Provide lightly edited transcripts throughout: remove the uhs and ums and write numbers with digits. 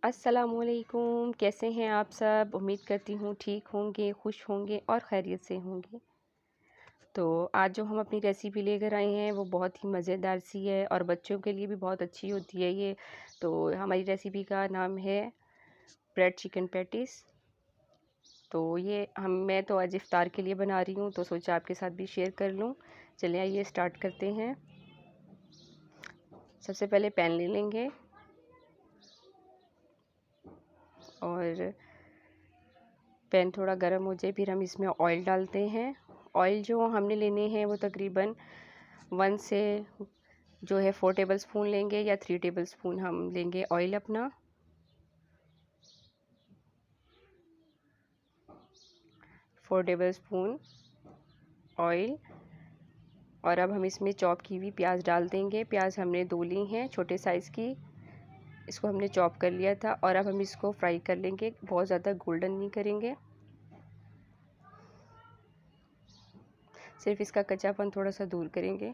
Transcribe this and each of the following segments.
अस्सलामुअलैकुम, कैसे हैं आप सब? उम्मीद करती हूँ ठीक होंगे, खुश होंगे और खैरियत से होंगे। तो आज जो हम अपनी रेसिपी लेकर आए हैं वो बहुत ही मज़ेदार सी है और बच्चों के लिए भी बहुत अच्छी होती है ये। तो हमारी रेसिपी का नाम है ब्रेड चिकन पैटीज़। तो ये मैं तो आज इफ़्तार के लिए बना रही हूँ, तो सोचा आपके साथ भी शेयर कर लूँ। चलिए आइए स्टार्ट करते हैं। सबसे पहले पैन ले लेंगे और पैन थोड़ा गर्म हो जाए फिर हम इसमें ऑयल डालते हैं। ऑयल जो हमने लेने हैं वो तकरीबन 1 से जो है 4 टेबल स्पून लेंगे या 3 टेबल स्पून हम लेंगे ऑयल अपना। 4 टेबल स्पून ऑयल। और अब हम इसमें चॉप की हुई प्याज डाल देंगे। प्याज हमने 2 ली हैं छोटे साइज़ की, इसको हमने चॉप कर लिया था और अब हम इसको फ्राई कर लेंगे, बहुत ज़्यादा गोल्डन नहीं करेंगे, सिर्फ इसका कच्चापन थोड़ा सा दूर करेंगे।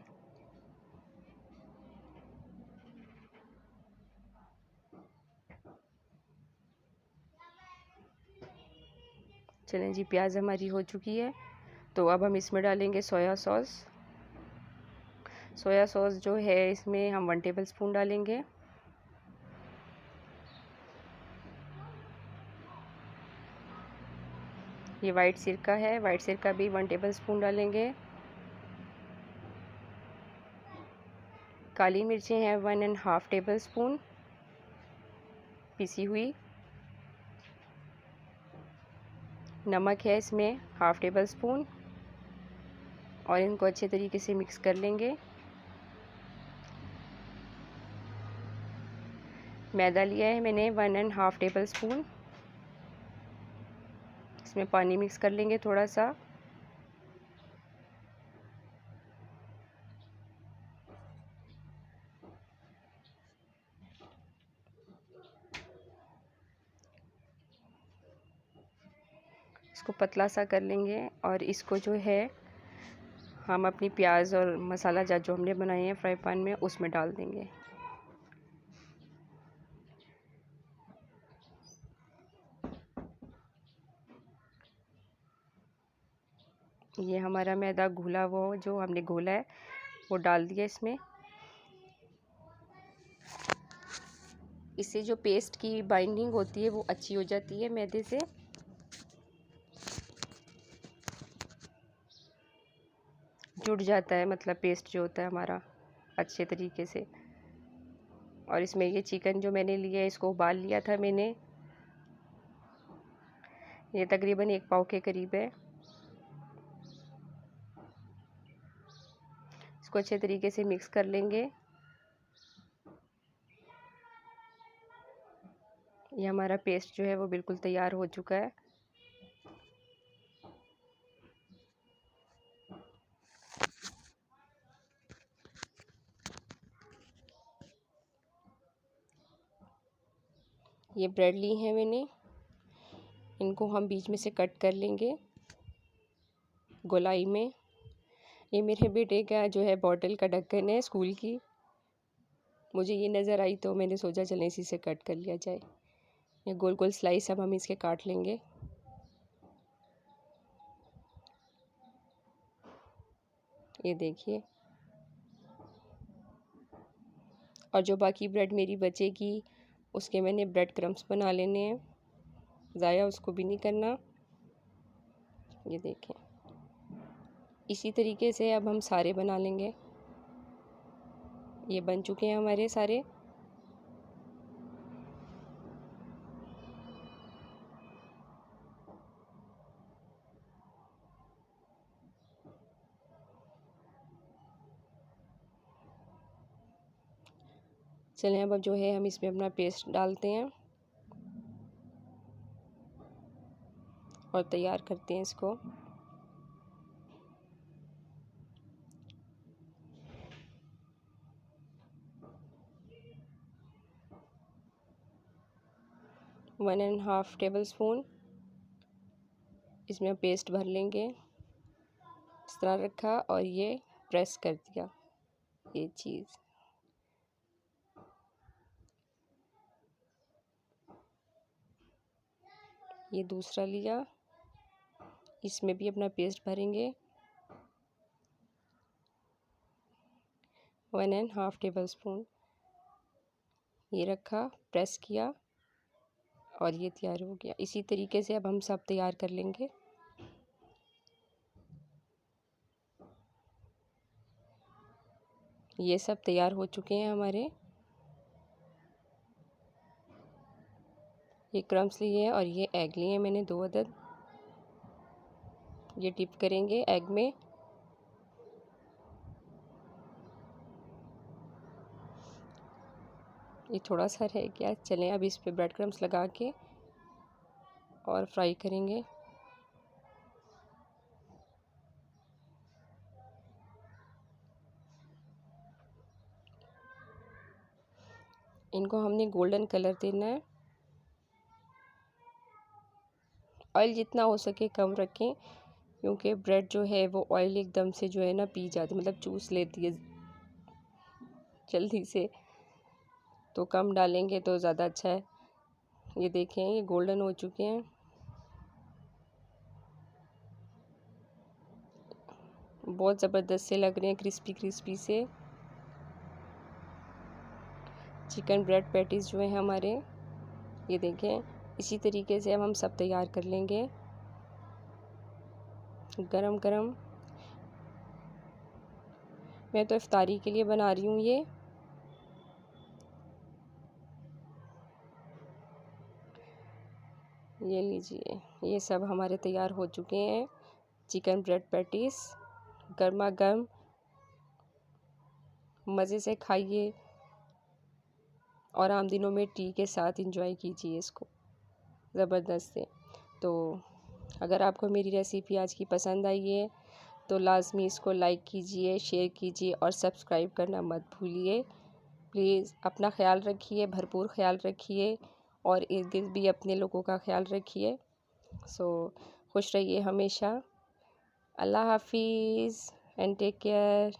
चलें जी, प्याज हमारी हो चुकी है तो अब हम इसमें डालेंगे सोया सॉस। सोया सॉस जो है इसमें हम 1 टेबल स्पून डालेंगे। ये वाइट सिरका है, वाइट सिरका भी 1 टेबल स्पून डालेंगे। काली मिर्चें हैं 1.5 टेबल स्पून पिसी हुई। नमक है इसमें 1/2 टेबल स्पून और इनको अच्छे तरीके से मिक्स कर लेंगे। मैदा लिया है मैंने 1.5 टेबल स्पून, इसमें पानी मिक्स कर लेंगे थोड़ा सा। इसको पतला सा कर लेंगे और इसको जो है हम अपनी प्याज और मसाला जो हमने बनाए हैं फ्राई पैन में उसमें डाल देंगे। ये हमारा मैदा घुला वो जो हमने घोला है वो डाल दिया इसमें। इससे जो पेस्ट की बाइंडिंग होती है वो अच्छी हो जाती है मैदे से। जुड़ जाता है, मतलब पेस्ट जो होता है हमारा अच्छे तरीके से। और इसमें ये चिकन जो मैंने लिया है इसको उबाल लिया था मैंने, ये तकरीबन 1 पाव के करीब है। इसको अच्छे तरीके से मिक्स कर लेंगे। ये हमारा पेस्ट जो है वो बिल्कुल तैयार हो चुका है। ये ब्रेड ली है मैंने, इनको हम बीच में से कट कर लेंगे गोलाई में। ये मेरे बेटे का जो है बॉटल का ढक्कन है स्कूल की, मुझे ये नज़र आई तो मैंने सोचा चलें इसी से कट कर लिया जाए। ये गोल गोल स्लाइस अब हम इसके काट लेंगे। ये देखिए। और जो बाकी ब्रेड मेरी बचेगी उसके मैंने ब्रेड क्रम्स बना लेने हैं, ज़ाया उसको भी नहीं करना। ये देखें, इसी तरीके से अब हम सारे बना लेंगे। ये बन चुके हैं हमारे सारे। चलें अब जो है हम इसमें अपना पेस्ट डालते हैं और तैयार करते हैं इसको। One and half table spoon इसमें पेस्ट भर लेंगे। इस तरह रखा और ये प्रेस कर दिया ये चीज़। ये दूसरा लिया, इसमें भी अपना पेस्ट भरेंगे 1.5 टेबल स्पून। ये रखा, प्रेस किया और ये तैयार हो गया। इसी तरीके से अब हम सब तैयार कर लेंगे। ये सब तैयार हो चुके हैं हमारे। ये क्रम्स लिए हैं और ये एग लिए हैं मैंने 2 अदद। ये डिप करेंगे एग में। ये थोड़ा सा रह गया, चलें अब इस पे ब्रेड क्रम्स लगा के और फ्राई करेंगे। इनको हमने गोल्डन कलर देना है। ऑयल जितना हो सके कम रखें, क्योंकि ब्रेड जो है वो ऑयल एकदम से जो है ना पी जाती, मतलब चूस लेती है जल्दी से, तो कम डालेंगे तो ज़्यादा अच्छा है। ये देखें, ये गोल्डन हो चुके हैं। बहुत ज़बरदस्त से लग रहे हैं, क्रिस्पी क्रिस्पी से। चिकन ब्रेड पैटीज़ जो है हमारे, ये देखें। इसी तरीके से अब हम सब तैयार कर लेंगे। गरम गरम, मैं तो इफ्तारी के लिए बना रही हूँ। ये लीजिए, ये सब हमारे तैयार हो चुके हैं चिकन ब्रेड पैटीज़। गर्मा गर्म, मज़े से खाइए और आम दिनों में टी के साथ एंजॉय कीजिए इसको ज़बरदस्त से। तो अगर आपको मेरी रेसिपी आज की पसंद आई है तो लाज़मी इसको लाइक कीजिए, शेयर कीजिए और सब्सक्राइब करना मत भूलिए। प्लीज़ अपना ख्याल रखिए, भरपूर ख्याल रखिए और इर्द गिर्द भी अपने लोगों का ख्याल रखिए। खुश रहिए हमेशा। अल्लाह हाफिज़ एंड टेक केयर।